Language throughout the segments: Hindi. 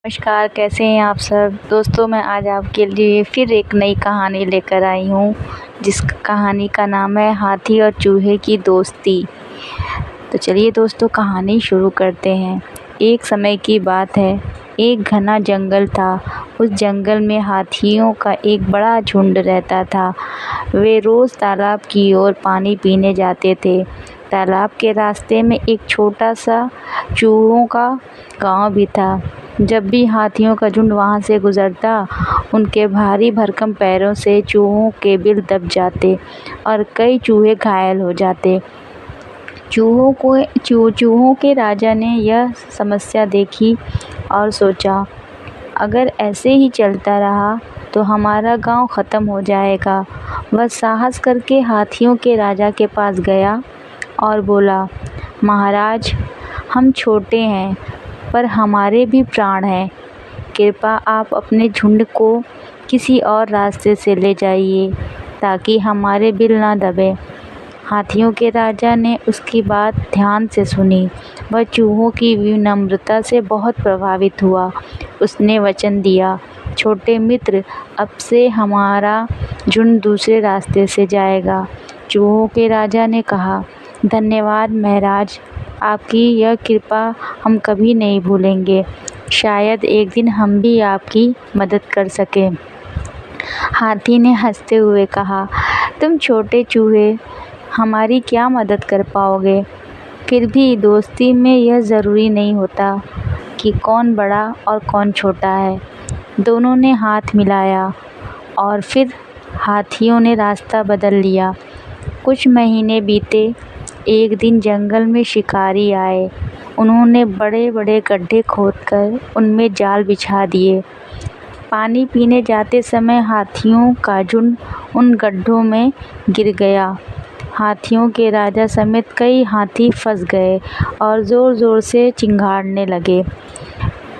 नमस्कार, कैसे हैं आप सब। दोस्तों, मैं आज आपके लिए फिर एक नई कहानी लेकर आई हूँ, जिस कहानी का नाम है हाथी और चूहे की दोस्ती। तो चलिए दोस्तों, कहानी शुरू करते हैं। एक समय की बात है, एक घना जंगल था। उस जंगल में हाथियों का एक बड़ा झुंड रहता था। वे रोज़ तालाब की ओर पानी पीने जाते थे। तालाब के रास्ते में एक छोटा सा चूहों का गांव भी था। जब भी हाथियों का झुंड वहां से गुजरता, उनके भारी भरकम पैरों से चूहों के बिल दब जाते और कई चूहे घायल हो जाते। चूहों के राजा ने यह समस्या देखी और सोचा, अगर ऐसे ही चलता रहा तो हमारा गांव ख़त्म हो जाएगा। वह साहस करके हाथियों के राजा के पास गया और बोला, महाराज, हम छोटे हैं पर हमारे भी प्राण हैं। कृपया आप अपने झुंड को किसी और रास्ते से ले जाइए ताकि हमारे बिल ना दबे। हाथियों के राजा ने उसकी बात ध्यान से सुनी। वह चूहों की विनम्रता से बहुत प्रभावित हुआ। उसने वचन दिया, छोटे मित्र, अब से हमारा झुंड दूसरे रास्ते से जाएगा। चूहों के राजा ने कहा, धन्यवाद महाराज, आपकी यह कृपा हम कभी नहीं भूलेंगे। शायद एक दिन हम भी आपकी मदद कर सकें। हाथी ने हंसते हुए कहा, तुम छोटे चूहे हमारी क्या मदद कर पाओगे। फिर भी दोस्ती में यह ज़रूरी नहीं होता कि कौन बड़ा और कौन छोटा है। दोनों ने हाथ मिलाया और फिर हाथियों ने रास्ता बदल लिया। कुछ महीने बीते। एक दिन जंगल में शिकारी आए। उन्होंने बड़े बड़े गड्ढे खोदकर उनमें जाल बिछा दिए। पानी पीने जाते समय हाथियों का झुंड उन गड्ढों में गिर गया। हाथियों के राजा समेत कई हाथी फंस गए और ज़ोर ज़ोर से चिंघाड़ने लगे।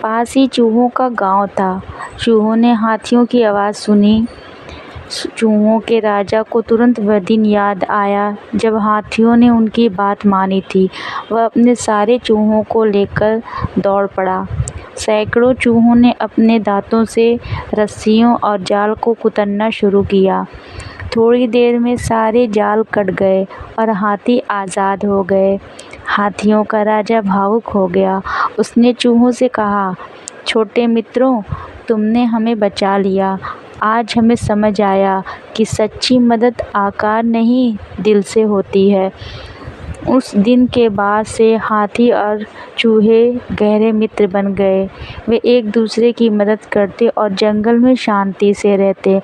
पास ही चूहों का गांव था। चूहों ने हाथियों की आवाज़ सुनी। चूहों के राजा को तुरंत वह दिन याद आया जब हाथियों ने उनकी बात मानी थी। वह अपने सारे चूहों को लेकर दौड़ पड़ा। सैकड़ों चूहों ने अपने दांतों से रस्सियों और जाल को कुतरना शुरू किया। थोड़ी देर में सारे जाल कट गए और हाथी आज़ाद हो गए। हाथियों का राजा भावुक हो गया। उसने चूहों से कहा, छोटे मित्रों, तुमने हमें बचा लिया। आज हमें समझ आया कि सच्ची मदद आकार नहीं, दिल से होती है। उस दिन के बाद से हाथी और चूहे गहरे मित्र बन गए। वे एक दूसरे की मदद करते और जंगल में शांति से रहते।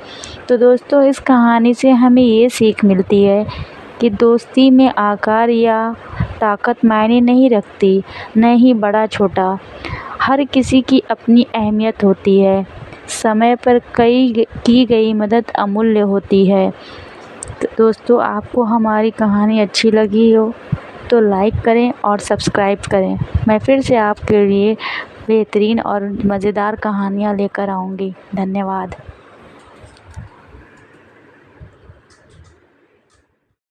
तो दोस्तों, इस कहानी से हमें ये सीख मिलती है कि दोस्ती में आकार या ताकत मायने नहीं रखती, न ही बड़ा छोटा। हर किसी की अपनी अहमियत होती है। समय पर की गई मदद अमूल्य होती है। तो दोस्तों, आपको हमारी कहानी अच्छी लगी हो तो लाइक करें और सब्सक्राइब करें। मैं फिर से आपके लिए बेहतरीन और मज़ेदार कहानियाँ लेकर आऊँगी। धन्यवाद।